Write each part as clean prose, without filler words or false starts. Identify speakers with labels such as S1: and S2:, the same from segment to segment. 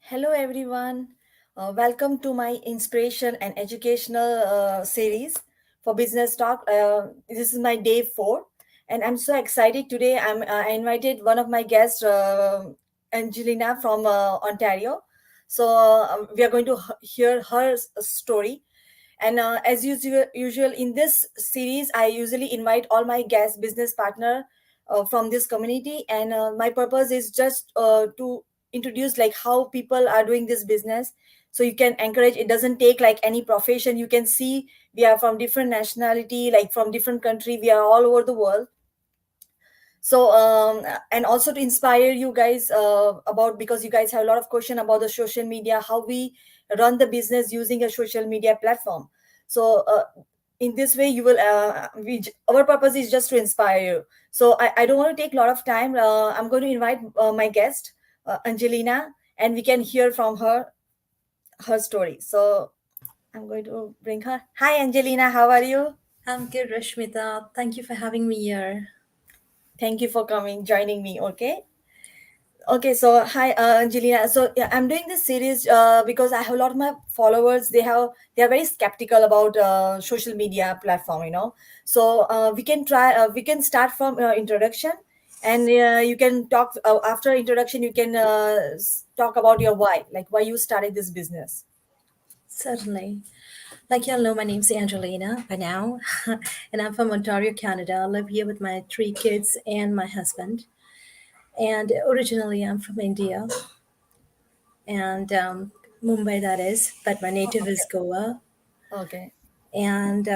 S1: Hello, everyone. Welcome to my inspiration and educational series for Business Talk. This is my day 4, and I'm so excited today. I invited one of my guests, Angelina from Ontario. So we are going to hear her story. And as usual in this series, I usually invite all my guest business partner from this community, and my purpose is just to introduce like how people are doing this business, so you can encourage. It doesn't take like any profession. You can see we are from different nationality, like from different country. We are all over the world. So and also to inspire you guys about, because you guys have a lot of question about the social media, how we run the business using a social media platform. So in this way you will our purpose is just to inspire you. So I don't want to take a lot of time. I'm going to invite my guest, Angelina, and we can hear from her story. So I'm going to bring her. Hi, Angelina, how are you?
S2: I'm good, Rashmita. Thank you for having me here.
S1: Thank you for coming, joining me. Okay, so hi, Angelina. So yeah, I'm doing this series because I have a lot of my followers. They are very skeptical about social media platform. We can start from introduction, and you can talk after introduction. You can talk about your why, like why you started this business.
S2: Certainly. Like you all know, my name's Angelina by now, and I'm from Ontario, Canada. I live here with my 3 kids and my husband. And originally, I'm from India and Mumbai, that is, but my native is
S1: Okay.
S2: Goa.
S1: Okay.
S2: And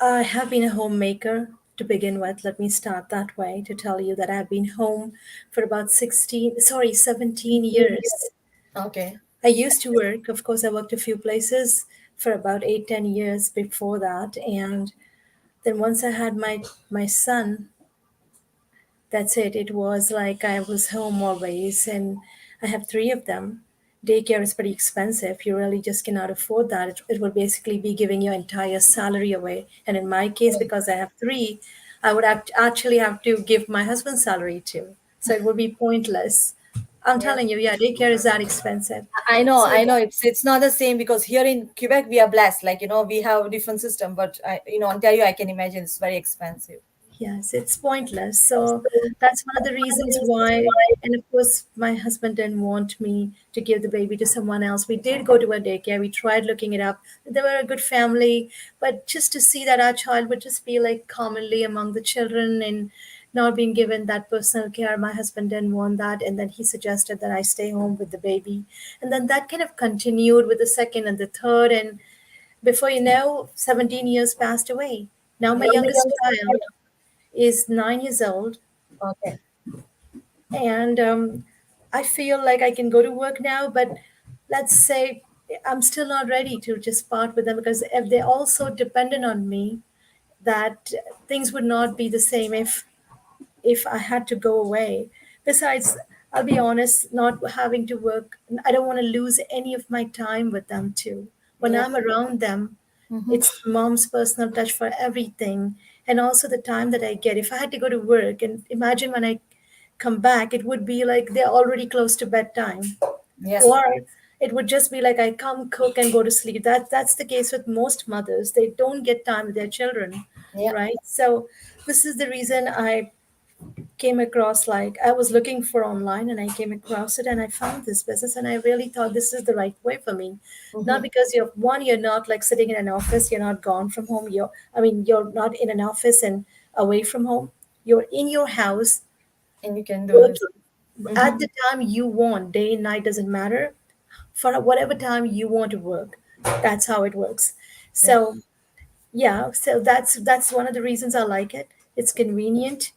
S2: I have been a homemaker to begin with. Let me start that way to tell you that I've been home for about 17 years.
S1: Okay.
S2: I used to work, of course, I worked a few places for about 8, 10 years before that. And then once I had my son, that's it. It was like I was home always, and I have 3 of them. Daycare is pretty expensive. You really just cannot afford that. It will basically be giving your entire salary away. And in my case, because I have three, I would actually have to give my husband's salary too. So it would be pointless. I'm
S1: Yeah.
S2: telling you, yeah, daycare is that expensive.
S1: I know,
S2: So
S1: I know. It's not the same because here in Quebec we are blessed. Like we have a different system, but Ontario, I can imagine it's very expensive.
S2: yes, it's pointless. So that's one of the reasons why. And of course, my husband didn't want me to give the baby to someone else. We did go to a daycare. We tried looking it up. They were a good family, but just to see that our child would just be like commonly among the children and not being given that personal care, my husband didn't want that. And then he suggested that I stay home with the baby. And then that kind of continued with the second and the third. And before you know, 17 years passed away. Now my youngest child is 9 years old,
S1: Okay.
S2: and I feel like I can go to work now, but let's say I'm still not ready to just part with them because if they're also dependent on me, that things would not be the same if I had to go away. Besides, I'll be honest, not having to work, I don't want to lose any of my time with them too. When
S1: Yeah.
S2: I'm around them,
S1: Mm-hmm.
S2: it's mom's personal touch for everything. And also the time that I get. If I had to go to work and imagine when I come back, it would be like they're already close to bedtime.
S1: Yeah.
S2: Or it would just be like I come, cook, and go to sleep. That's the case with most mothers. They don't get time with their children,
S1: Yeah.
S2: right? So this is the reason I came across, like I was looking for online and I came across it and I found this business and I really thought this is the right way for me. Not
S1: Mm-hmm.
S2: because you're not like sitting in an office, you're not gone from home, you're not in an office and away from home. You're in your house
S1: And you can do this.
S2: working
S1: Mm-hmm.
S2: at the time you want, day and night doesn't matter, for whatever time you want to work. That's how it works.
S1: Yeah.
S2: So yeah, so that's one of the reasons I like it. It's convenient.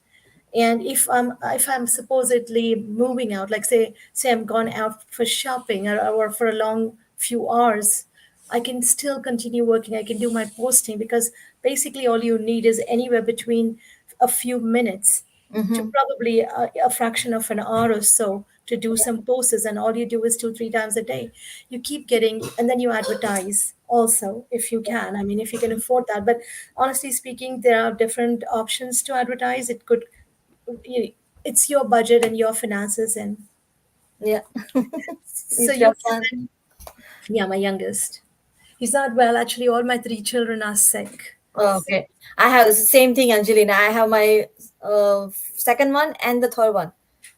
S2: And if I'm supposedly moving out, like say I'm gone out for shopping or for a long few hours, I can still continue working. I can do my posting because basically all you need is anywhere between a few minutes to
S1: Mm-hmm.
S2: probably a fraction of an hour or so to do some posts, and all you do is 2 3 times a day. You keep getting, and then you advertise also if you can. I mean, if you can afford that. But honestly speaking, there are different options to advertise. It could, it's your budget and your finances, and
S1: Yeah.
S2: So
S1: It's
S2: your
S1: your son.
S2: husband, yeah, my youngest. He's not well. Actually, all my three children are sick.
S1: Oh,
S2: So,
S1: okay. I have the same thing, Angelina. I have my second one and the third one.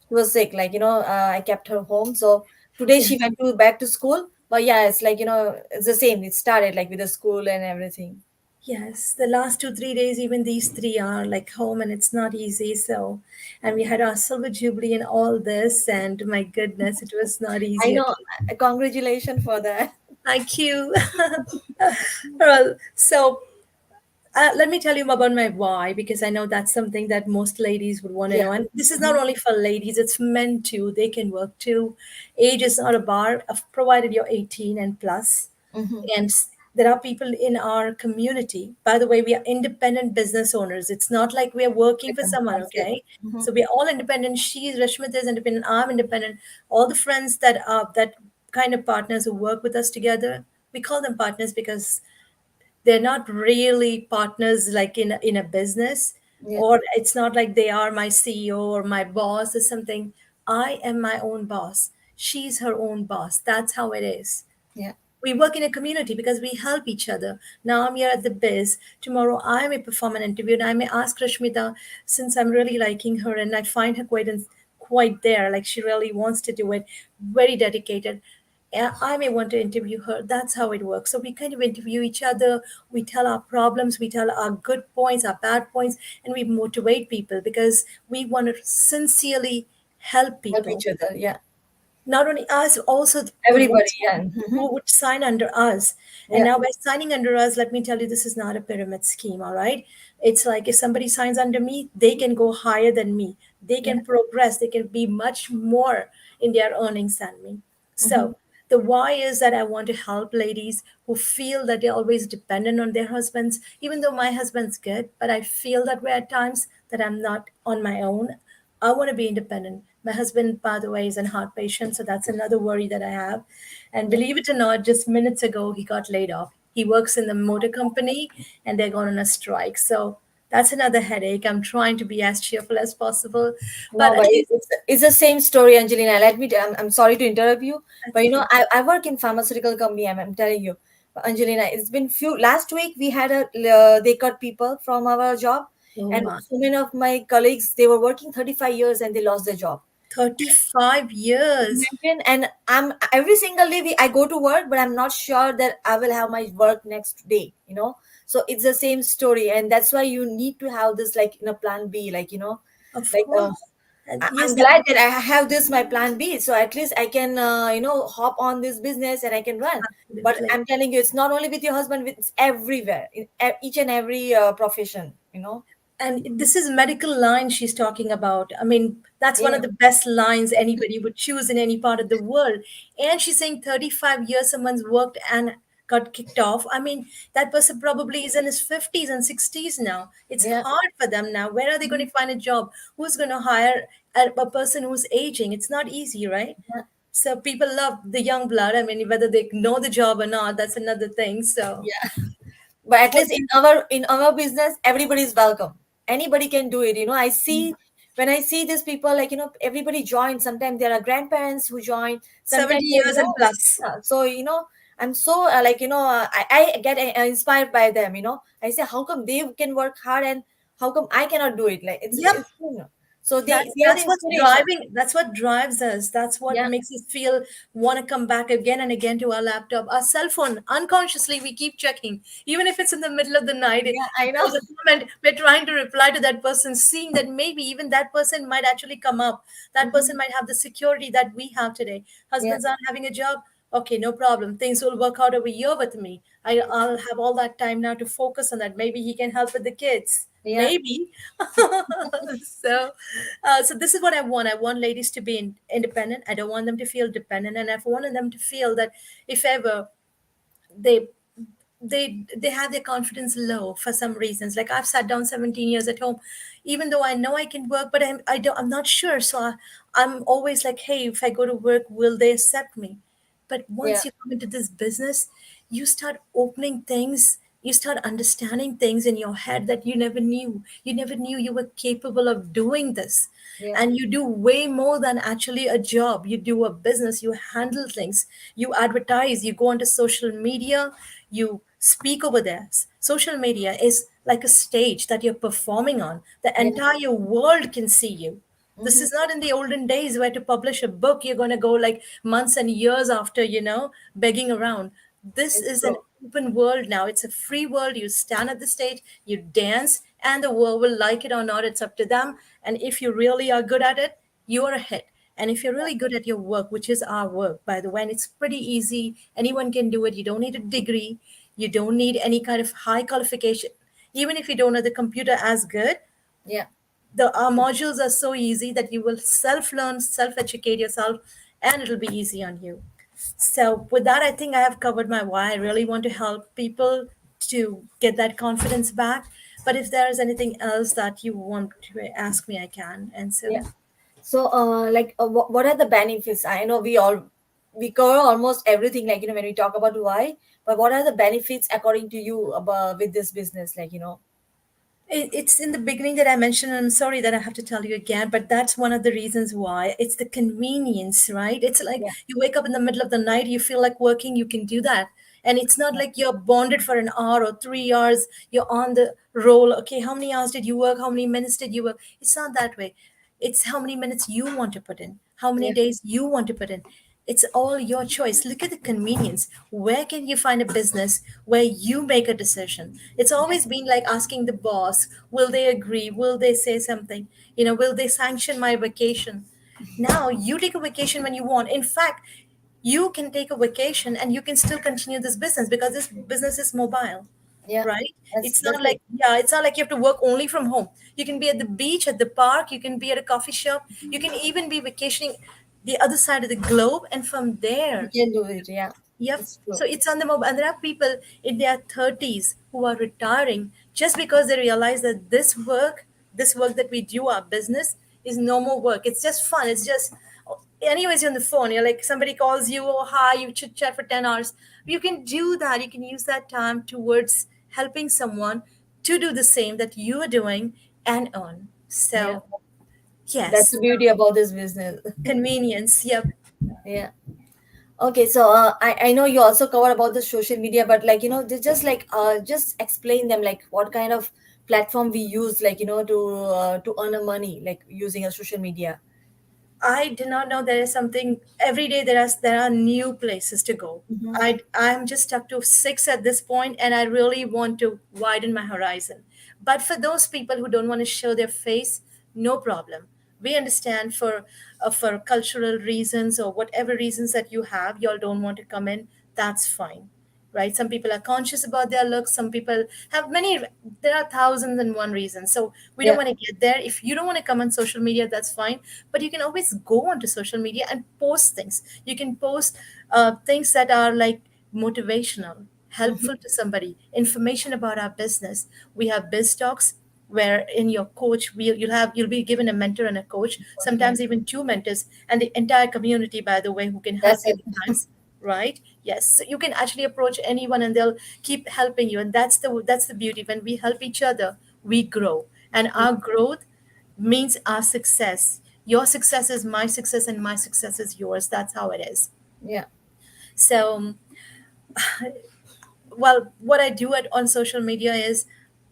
S1: She was sick. I kept her home. So today
S2: yeah.
S1: she went to back to school. But yeah, it's it's the same. It started like with the school and everything.
S2: Yes, the last 2, 3 days, even these three are like home, and it's not easy. So, and we had our silver jubilee and all this, and my goodness, it was not
S1: I
S2: easy at
S1: know.
S2: all.
S1: Congratulations for that.
S2: Thank you. Well, so let me tell you about my why, because I know that's something that most ladies would want to
S1: Yeah.
S2: know. And this is not
S1: Mm-hmm.
S2: only for ladies, it's men too. They can work too. Age is not a bar, provided you're 18 and plus.
S1: Mm-hmm.
S2: And there are people in our community. By the way, we are independent business owners. It's not like we are working for someone,
S1: That's it.
S2: okay?
S1: Mm-hmm.
S2: So we are all independent. She's Rashmita is independent. I'm independent. All the friends that are that kind of partners who work with us together, we call them partners because they're not really partners like in a business,
S1: Yeah.
S2: or it's not like they are my CEO or my boss or something. I am my own boss. She's her own boss. That's how it is.
S1: Yeah.
S2: We work in a community because we help each other. Now I'm here at the biz. Tomorrow I may perform an interview and I may ask Rashmita, since I'm really liking her and I find her quite there, like she really wants to do it, very dedicated. I may want to interview her. That's how it works. So we kind of interview each other. We tell our problems, we tell our good points, our bad points, and we motivate people because we want to sincerely help
S1: Help
S2: people,
S1: each other. Yeah.
S2: not only us, also the
S1: Everybody.
S2: ones
S1: Yeah. Mm-hmm.
S2: who would sign under us. And
S1: Yeah.
S2: now by signing under us, let me tell you, this is not a pyramid scheme, all right? It's like if somebody signs under me, they can go higher than me. They
S1: Yeah.
S2: can progress. They can be much more in their earnings than me.
S1: Mm-hmm.
S2: So the why is that I want to help ladies who feel that they're always dependent on their husbands, even though my husband's good, but I feel that way at times that I'm not on my own. I want to be independent. My husband, by the way, is an heart patient, so that's another worry that I have. And
S1: Yeah.
S2: believe it or not, just minutes ago, he got laid off. He works in the motor company and they're going on a strike. So that's another headache. I'm trying to be as cheerful as possible, but
S1: No,
S2: at
S1: but
S2: least
S1: it's the same story, Angelina. I'm sorry to interrupt you,
S2: that's
S1: but
S2: okay.
S1: I work in pharmaceutical company. I'm telling you, but Angelina, it's been few last week we had they cut people from our job,
S2: Oh
S1: and
S2: my,
S1: so many of my colleagues they were working 35 years and they lost their job.
S2: 35 years.
S1: Imagine, and I'm every single day I go to work, but I'm not sure that I will have my work next day. So it's the same story, and that's why you need to have this like in a plan B,
S2: Of
S1: like
S2: course. And
S1: I'm
S2: yes,
S1: glad that I have this my plan B, so at least I can hop on this business and I can run. But
S2: absolutely.
S1: I'm telling you, it's not only with your husband; it's everywhere in each and every profession.
S2: And this is medical line she's talking about. I mean, that's one
S1: Yeah,
S2: of the best lines anybody would choose in any part of the world. And she's saying 35 years someone's worked and got kicked off. I mean, that person probably is in his 50s and 60s now. It's
S1: yeah,
S2: hard for them now. Where are they going to find a job? Who's going to hire a person who's aging? It's not easy, right?
S1: yeah.
S2: So people love the young blood. I mean, whether they know the job or not, that's another thing. So
S1: But at
S2: what?
S1: least in our business everybody is welcome. Anybody can do it. I see when I see these people, like, everybody joins. Sometimes there are grandparents who join,
S2: 70
S1: sometimes they
S2: years and plus.
S1: yeah. So I'm so I get inspired by them. I say, how come they can work hard and how come I cannot do it? Like
S2: Yep.
S1: so
S2: That's
S1: they are the
S2: that's what's
S1: inspiration.
S2: driving. That's what drives us. That's what
S1: Yeah,
S2: makes us feel want to come back again and again to our laptop, our cell phone. Unconsciously, we keep checking, even if it's in the middle of the night.
S1: yeah, I know.
S2: There's a moment we're trying to reply to that person, seeing that maybe even that person might actually come up. That person
S1: Mhm.
S2: might have the security that we have today.
S1: Yeah,
S2: Husbands aren't having a job. Okay, no problem. Things will work out over here with me. I'll have all that time now to focus on that. Maybe he can help with the kids.
S1: yeah,
S2: Maybe. So, so this is what I want. I want ladies to be independent. I don't want them to feel dependent, and I want them to feel that if ever they they have their confidence low for some reasons. Like I've sat down 17 years at home, even though I know I can work, but I'm not sure. So I'm always like, hey, if I go to work, will they accept me? But
S1: yeah,
S2: once you come into this business, you start opening things you start understanding things in your head that you never knew you were capable of doing this.
S1: Yeah.
S2: And you do way more than actually a job. You do a business, you handle things, you advertise, you go onto social media, you speak over there. Social media is like a stage that you're performing on. The
S1: Yeah.
S2: entire world can see you. This
S1: Mm-hmm.
S2: is not in the olden days where to publish a book, you're going to go like months and years after, begging around. This
S1: It's
S2: is an
S1: true.
S2: open world now. It's a free world. You stand at the stage, you dance, and the world will like it or not. It's up to them. And if you really are good at it, you're a hit. And if you're really good at your work, which is our work, by the way, and it's pretty easy, anyone can do it. You don't need a degree, you don't need any kind of high qualification. Even if you don't know the computer as good,
S1: Yeah.
S2: the our modules are so easy that you will self learn, self educate yourself, and it'll be easy on you. So with that, I think I have covered my why. I really want to help people to get that confidence back. But if there is anything else that you want to ask me, I can answer.
S1: Yeah. So, what are the benefits? I know we cover almost everything, like, when we talk about why, but what are the benefits according to you about with this business,
S2: It's in the beginning that I mentioned, and I'm sorry that I have to tell you again, but that's one of the reasons why. It's the convenience, right? It's like
S1: Yeah.
S2: you wake up in the middle of the night, you feel like working, you can do that. And it's not like you're bonded for an hour or 3 hours, you're on the roll. Okay, how many hours did you work? How many minutes did you work? It's not that way. It's how many minutes you want to put in, how many
S1: Yeah.
S2: days you want to put in. It's all your choice. Look at the convenience. Where can you find a business where you make a decision? It's always been like asking the boss, will they agree? Will they say something? Will they sanction my vacation? Now you take a vacation when you want. In fact, you can take a vacation and you can still continue this business because this business is mobile,
S1: Yeah.
S2: right? It's
S1: That's
S2: not
S1: it.
S2: like, yeah, it's not like you have to work only from home. You can be at the beach, at the park, you can be at a coffee shop, you can even be vacationing the other side of the globe, and from
S1: You
S2: there.
S1: can do it. Yeah.
S2: Yep.
S1: It's true.
S2: So it's on the mobile. And there are people in their 30s who are retiring just because they realize that this work that we do, our business, is no more work. It's just fun. It's just, anyways, you're on the phone. You're like, somebody calls you, oh, hi, you chit chat for 10 hours. You can do that. You can use that time towards helping someone to do the same that you are doing and earn.
S1: Yeah.
S2: So,
S1: That's the
S2: yes,
S1: beauty about this business.
S2: convenience. Yep.
S1: Yeah. Okay, so I know you also cover about the social media, but, they just explain them, like, what kind of platform we use, to earn a money, like using a social media.
S2: I did not know there is something every day. There are new places to go.
S1: Mm-hmm.
S2: I'm just stuck to six at this point, and I really want to widen my horizon. But for those people who don't want to show their face, no problem. We understand for cultural reasons or whatever reasons that you have, y'all don't want to come in. That's fine, right? Some people are conscious about their looks. Some people have many. There are thousands and one reasons. So we don't
S1: Yeah.
S2: want to get there. If you don't want to come on social media, that's fine. But you can always go onto social media and post things. You can post things that are like motivational, helpful
S1: Mm-hmm.
S2: to somebody, information about our business. We have biz talks where in your coach you'll be given a mentor and a coach,
S1: Yeah.
S2: sometimes even two mentors, and the entire community, by the way, who can help
S1: That's
S2: you
S1: it.
S2: at times, right? Yes, so you can actually approach anyone and they'll keep helping you, and that's the beauty. When we help each other, we grow, and our growth means our success. Your success is my success, and my success is yours. That's how it is.
S1: Yeah.
S2: So, well, what I do on social media is,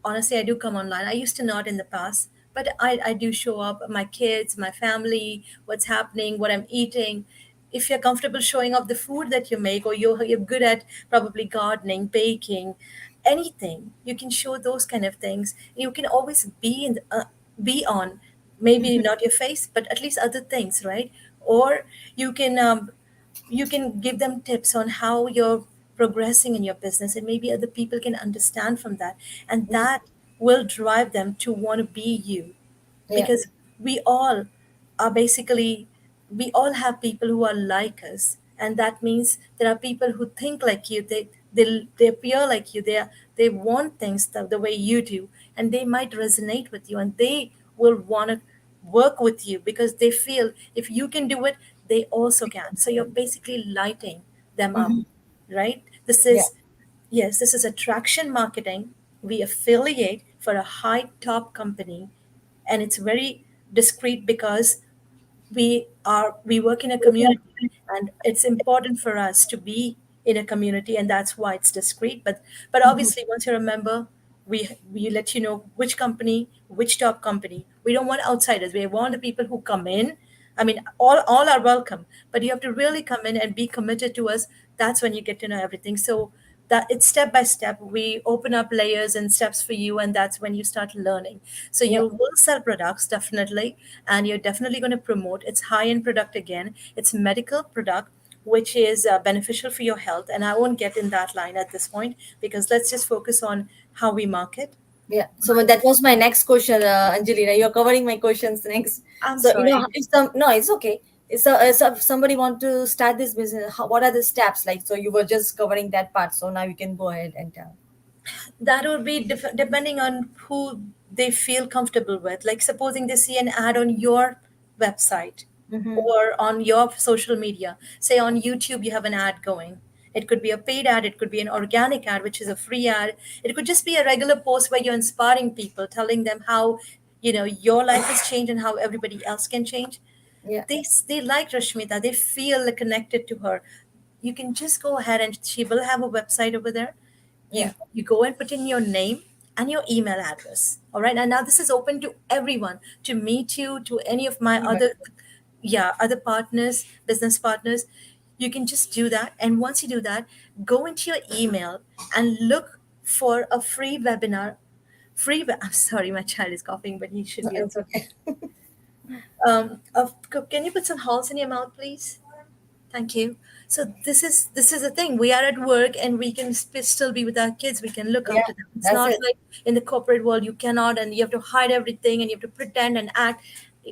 S2: honestly, I do come online. I used to not in the past, but I do show up my kids, my family, what's happening, what I'm eating. If you're comfortable showing off the food that you make, or you're good at probably gardening, baking, anything, you can show those kind of things. You can always be on, maybe not your face, but at least other things, right? Or you can give them tips on how you're progressing in your business, and maybe other people can understand from that, and
S1: Mm.
S2: that will drive them to want to be you.
S1: Yeah.
S2: Because we all are basically, we all have people who are like us, and that means there are people who think like you, they appear like you, they want things the way you do, and they might resonate with you, and they will want to work with you because they feel if you can do it, they also can. So you're basically lighting them up,
S1: Mm-hmm.
S2: right? This
S1: Yeah.
S2: is Yes, this is attraction marketing. We affiliate for a high top company, and it's very discreet because we work in a community, and it's important for us to be in a community, and that's why it's discreet. But
S1: Mhm.
S2: obviously, once you're a member, we let you know which company, which top company. We don't want outsiders. We want the people who come in. I mean, all are welcome, but you have to really come in and be committed to us. That's when you get to know everything. So that it's step by step. We open up layers and steps for you, and that's when you start learning. So
S1: Yeah,
S2: you will sell products definitely, and you're definitely going to promote. It's high-end product again. It's medical product, which is beneficial for your health. And I won't get in that line at this point because let's just focus on how we market.
S1: yeah. So that was my next question, Angelina. You're covering my questions next.
S2: I'm
S1: So
S2: sorry.
S1: if some no, it's okay. If somebody want to start this business, what are the steps like? So you were just covering that part. So now you can go ahead and tell.
S2: That would be depending on who they feel comfortable with. Like supposing they see an ad on your website
S1: Mm-hmm.
S2: or on your social media. Say on YouTube, you have an ad going. It could be a paid ad, it could be an organic ad, which is a free ad. It could just be a regular post where you're inspiring people, telling them how your life has changed and how everybody else can change.
S1: Yeah,
S2: They like Rashmita. They feel connected to her. You can just go ahead, and she will have a website over there.
S1: yeah,
S2: You go and put in your name and your email address. All right. And now this is open to everyone, to meet you, to any of my
S1: everybody.
S2: other partners, business partners. You can just do that. And once you do that, go into your email and look for a free webinar. I'm sorry, my child is coughing, but he should
S1: No,
S2: be
S1: it's
S2: okay.
S1: okay.
S2: Can you put some holes in your mouth, please? Thank you. So this is the thing. We are at work and we can still be with our kids. We can look
S1: Yeah,
S2: after them. It's
S1: that's
S2: not
S1: it.
S2: like in the corporate world you cannot, and you have to hide everything and you have to pretend and act,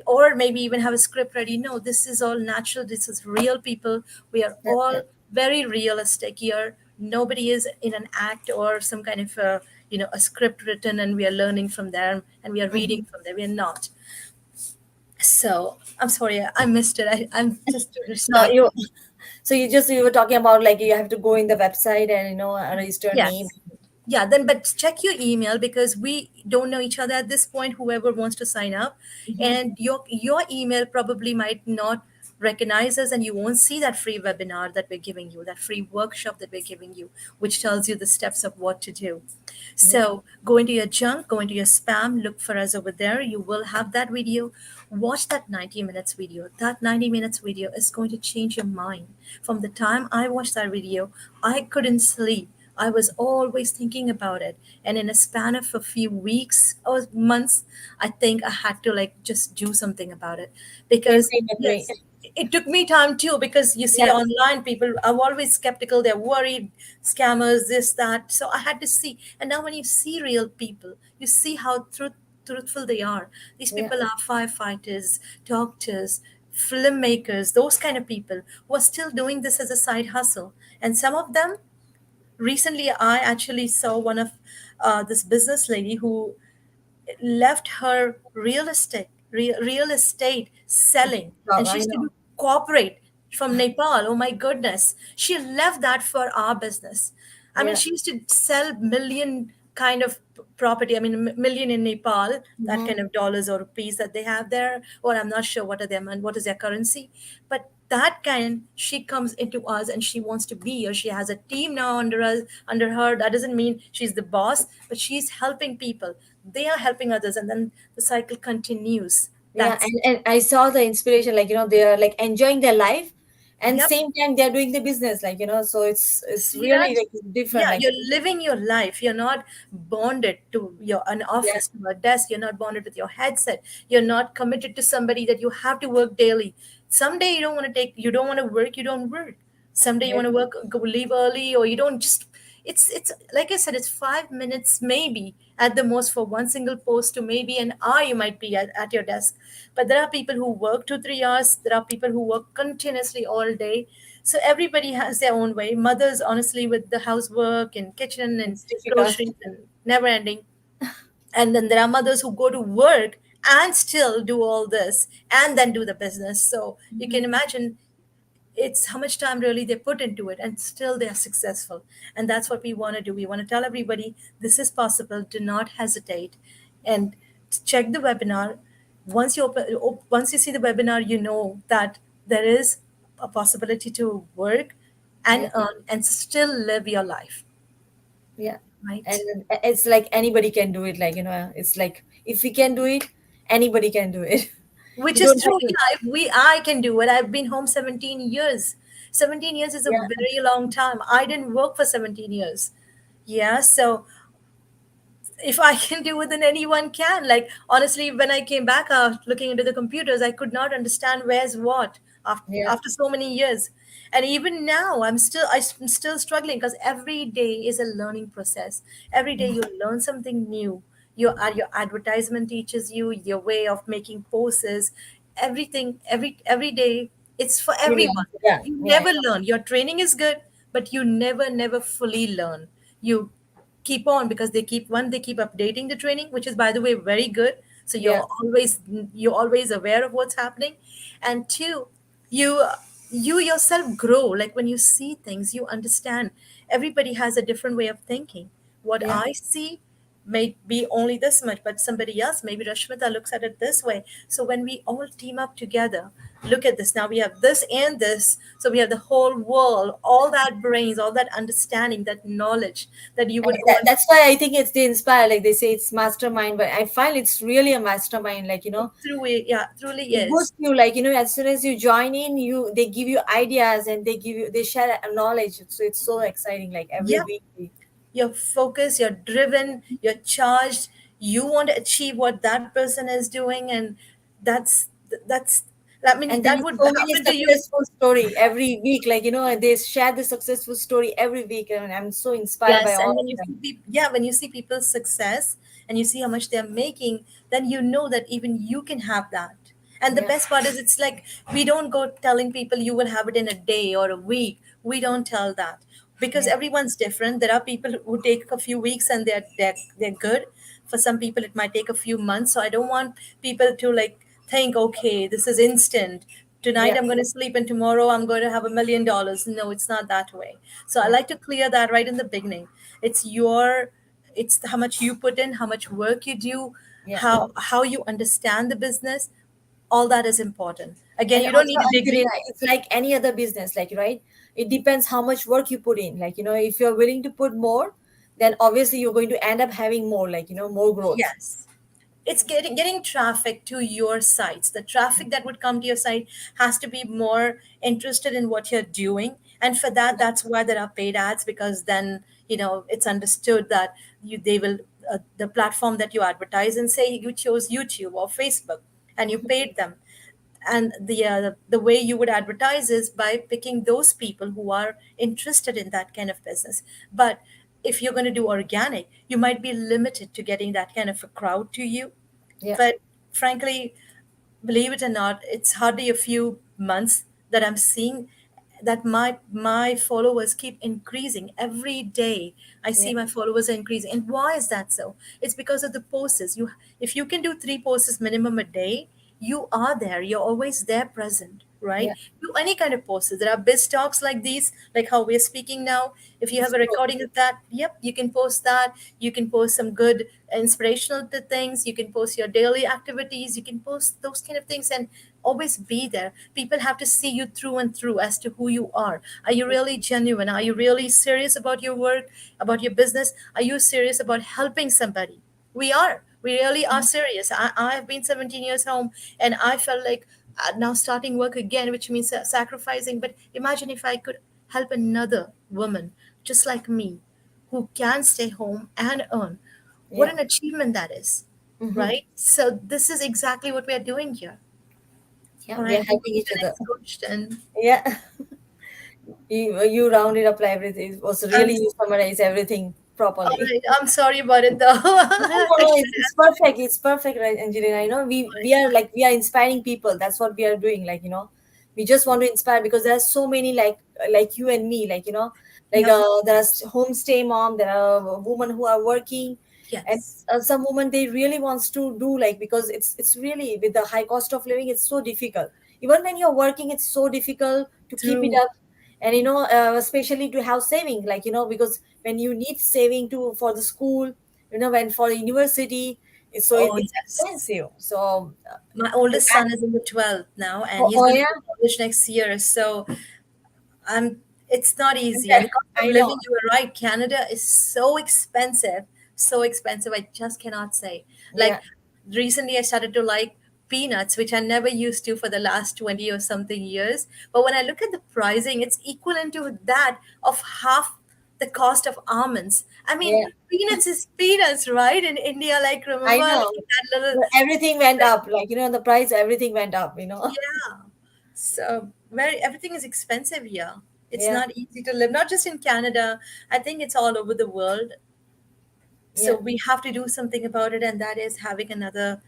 S2: or maybe even have a script ready. No, this is all natural. This is real people. We are
S1: That's
S2: all
S1: it.
S2: very realistic here. Nobody is in an act or some kind of a script written and we are learning from there and we are
S1: Mhm.
S2: reading from there. We are not. So I'm sorry, I missed it. I'm just too
S1: No,
S2: distracted.
S1: you. So you were talking about like you have to go in the website and register name.
S2: Yes. Yeah, then but check your email because we don't know each other at this point, whoever wants to sign up.
S1: Mm-hmm.
S2: And your email probably might not recognize us and you won't see that free webinar that we're giving you, that free workshop that we're giving you, which tells you the steps of what to do.
S1: Yeah,
S2: So go into your junk, go into your spam, look for us over there. You will have that video. Watch that 90 minutes video. That 90 minutes video is going to change your mind. From the time I watched that video, I couldn't sleep. I was always thinking about it. And in a span of a few weeks or months, I think I had to like just do something about it.
S1: same
S2: Because,
S1: thing with me.
S2: yes, it took me time too because you see
S1: Yeah,
S2: online people are always skeptical, they're worried, scammers, this, that. So I had to see. And now when you see real people, you see how truthful they are. These
S1: yeah,
S2: people are firefighters, doctors, filmmakers, those kind of people who are still doing this as a side hustle. And some of them, recently I actually saw one of this business lady who left her real estate selling,
S1: so
S2: and she
S1: I
S2: used to
S1: know.
S2: do corporate from Nepal. Oh my goodness, she left that for our business. I mean,
S1: Yeah.
S2: she used to sell million kind of property. I mean, million in Nepal, that
S1: Mm-hmm.
S2: kind of dollars or rupees that they have there, or I'm not sure what are them and what is their currency. But that kind, she comes into us and she wants to be, or she has a team now under us, under her. That doesn't mean she's the boss, but she's helping people. They are helping others, and then the cycle continues.
S1: Yeah,
S2: That's
S1: and I saw the inspiration, like they are like enjoying their life, and
S2: Yep.
S1: same time they're doing the business, like so it's
S2: See
S1: really
S2: that?
S1: like different,
S2: Yeah,
S1: like
S2: you're living your life. You're not bonded to your an
S1: yeah,
S2: office, to a desk. You're not bonded with your headset. You're not committed to somebody that you have to work daily. Someday you don't want to work, you don't work. Someday you
S1: yeah,
S2: want to work, go leave early, or you don't just it's like I said, it's 5 minutes maybe at the most for one single post to maybe an hour you might be at your desk. But there are people who work 2 3 hours, there are people who work continuously all day. So everybody has their own way. Mothers, honestly, with the housework and kitchen and
S1: it's difficult.
S2: groceries and never ending. And then there are mothers who go to work and still do all this and then do the business. So you can
S1: Mhm.
S2: imagine it's how much time really they put into it, and still they are successful. And that's what we want to do. We want to tell everybody this is possible. Do not hesitate, and check the webinar. Once you see the webinar, you know that there is a possibility to work and
S1: Yeah.
S2: earn and still live your life,
S1: Yeah. And
S2: right?
S1: it's like anybody can do it. Like, it's like if we can do it, anybody can do it.
S2: Which
S1: You
S2: is
S1: don't
S2: true.
S1: have to.
S2: Yeah, if we I can do it. I've been home 17 years. 17 years is a
S1: Yeah.
S2: very long time. I didn't work for 17 years. Yeah, so if I can do it, then anyone can. Like, honestly, when I came back looking into the computers, I could not understand where's what
S1: Yeah.
S2: after so many years. And even now, I'm still struggling because every day is a learning process. Every day you learn something new. Your advertisement teaches you your way of making posts. Everything, every day, it's for
S1: You learn.
S2: everyone.
S1: Yeah.
S2: You
S1: Yeah.
S2: never learn. Your training is good, but you never fully learn. You keep on because they keep updating the training, which is, by the way, very good. So
S1: Yeah.
S2: you're always aware of what's happening. And two, you you yourself grow. Like, when you see things, you understand everybody has a different way of thinking. What
S1: Yeah.
S2: I see may be only this much, but somebody else, maybe Rashmita, looks at it this way. So when we all team up together, look at this. Now we have this and this. So we have the whole world, all that brains, all that understanding, that knowledge that you
S1: And
S2: would go and
S1: that's why I think it's the inspire. Like they say, it's mastermind, but I find it's really a mastermind. Like,
S2: it through it. Yeah, truly
S1: it
S2: is.
S1: boosts you. Like, as soon as you join in, they give you ideas and they share knowledge. So it's so exciting. Like every
S2: Yeah,
S1: week.
S2: you're focused, you're driven, you're charged. You want to achieve what that person is doing, and that's I mean,
S1: And there
S2: that
S1: are
S2: would
S1: so many
S2: happen to you.
S1: successful story every week. Like, and they share the successful story every week, and I'm so inspired by
S2: Yes, and
S1: all
S2: when
S1: of
S2: you
S1: them.
S2: see yeah, when you see people's success and you see how much they're making, then you know that even you can have that. And the
S1: Yeah.
S2: best part is, it's like, we don't go telling people you will have it in a day or a week. We don't tell that, because
S1: Yeah.
S2: everyone's different. There are people who take a few weeks and they're good. For some people, it might take a few months. So I don't want people to, like, think, okay, this is instant. Tonight
S1: Yeah.
S2: I'm going to sleep and tomorrow I'm going to have $1 million. No, it's not that way. So I
S1: Yeah.
S2: like to clear that right in the beginning. It's your, it's how much you put in, how much work you do,
S1: Yeah.
S2: how you understand the business. All that is important. Again,
S1: And
S2: you don't
S1: also,
S2: need a
S1: Angelina,
S2: degree.
S1: it's like any other business, like, right? It depends how much work you put in. Like, if you're willing to put more, then obviously you're going to end up having more, like, more growth.
S2: Yes, it's getting traffic to your sites. The traffic that would come to your site has to be more interested in what you're doing, and for that, that's why there are paid ads, because then, it's understood that they will, the platform that you advertise in, say you chose YouTube or Facebook, and you paid them. And the way you would advertise is by picking those people who are interested in that kind of business. But if you're going to do organic, you might be limited to getting that kind of a crowd to you.
S1: Yeah.
S2: But frankly, believe it or not, it's hardly a few months that I'm seeing that my followers keep increasing every day. I
S1: Yeah.
S2: see my followers are increasing. And why is that so? It's because of the posts. If you can do 3 posts minimum a day, you are there. You're always there, present, right?
S1: Yeah.
S2: Do any kind of posts. There are biz talks like these, like how we're speaking now. If you have
S1: It's
S2: a
S1: true.
S2: recording of that, yep, you can post that. You can post some good inspirational things. You can post your daily activities. You can post those kind of things, and always be there. People have to see you through and through as to who you are. Are you really genuine? Are you really serious about your work, about your business? Are you serious about helping somebody? We are. We really are serious. I have been 17 years home, and I felt like, now starting work again, which means sacrificing. But imagine if I could help another woman just like me, who can stay home and earn. What
S1: Yeah.
S2: an achievement that is,
S1: Mm-hmm.
S2: right? So, this is exactly what we are doing here.
S1: Yeah.
S2: All
S1: We
S2: right,
S1: are
S2: move
S1: helping
S2: on to
S1: each
S2: the
S1: other.
S2: next question.
S1: Yeah. You rounded up like everything. It was
S2: I'm
S1: really, you summarized everything
S2: all
S1: properly.
S2: right. I'm sorry about it, though.
S1: No,
S2: I
S1: no, no,
S2: should
S1: it's perfect. It's perfect, right, Angelina? We are inspiring people. That's what we are doing. Like, we just want to inspire because there are so many like you and me. Like,
S2: have. Yep.
S1: there's homestay mom. There are women who are working, and
S2: Yes.
S1: some women they really wants to do, like, because it's really with the high cost of living, it's so difficult. Even when you're working, it's so difficult to keep it
S2: True.
S1: up. And especially to have saving, like, because when you need saving to for the school, when for the university,
S2: Oh,
S1: it's
S2: yes.
S1: expensive. So
S2: My oldest
S1: that,
S2: son is in the 12th now, and
S1: oh,
S2: he's
S1: oh
S2: going to
S1: yeah,
S2: go to college next year. So it's not easy. And
S1: okay.
S2: the cost of
S1: I know.
S2: living, you were right, Canada is so expensive, so expensive. I just cannot say.
S1: Yeah,
S2: Like recently, I started to like peanuts, which I never used to for the last 20 or something years. But when I look at the pricing, it's equivalent to that of half the cost of almonds. I mean,
S1: yeah,
S2: peanuts is peanuts, right? In India, like
S1: I
S2: remember
S1: know.
S2: like that little.
S1: Everything went up, like, the price, everything went up.
S2: Yeah. So very everything is expensive here. It's
S1: Yeah,
S2: not easy to live, not just in Canada. I think it's all over the world. So
S1: yeah.
S2: we have to do something about it, and that is having another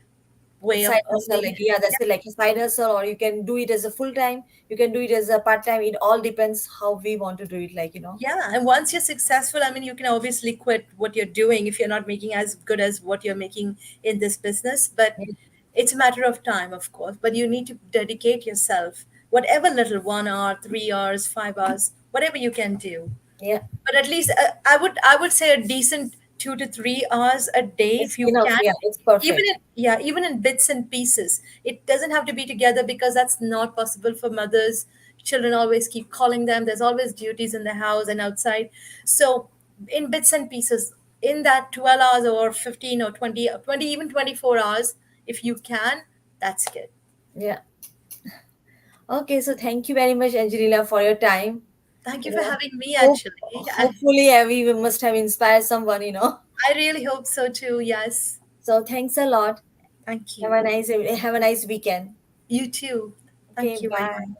S2: way of
S1: Side hustle,
S2: earning.
S1: like, yeah, that's it, like a side hustle, or you can do it as a full time, you can do it as a part time. It all depends how we want to do it, like.
S2: Yeah, and once you're successful, I mean, you can obviously quit what you're doing if you're not making as good as what you're making in this business. But
S1: Yeah,
S2: it's a matter of time, of course. But you need to dedicate yourself, whatever little 1 hour, 3 hours, 5 hours, whatever you can do.
S1: yeah,
S2: But at least I would say a decent 2 to 3 hours a day
S1: it's
S2: if you
S1: enough,
S2: can,
S1: yeah, it's
S2: even
S1: perfect.
S2: in yeah, even in bits and pieces. It doesn't have to be together because that's not possible for mothers. Children always keep calling them. There's always duties in the house and outside. So in bits and pieces, in that 12 hours or 15 or 20, even 24 hours, if you can, that's good.
S1: Yeah. Okay, so thank you very much, Angelina, for your time.
S2: Thank you
S1: you
S2: for
S1: know
S2: having me,
S1: Hope,
S2: actually.
S1: hopefully, we must have inspired someone.
S2: I really hope so too. Yes.
S1: So thanks a lot.
S2: Thank
S1: Have
S2: you.
S1: a nice weekend.
S2: You too.
S1: Okay,
S2: Thank you very
S1: bye.
S2: much.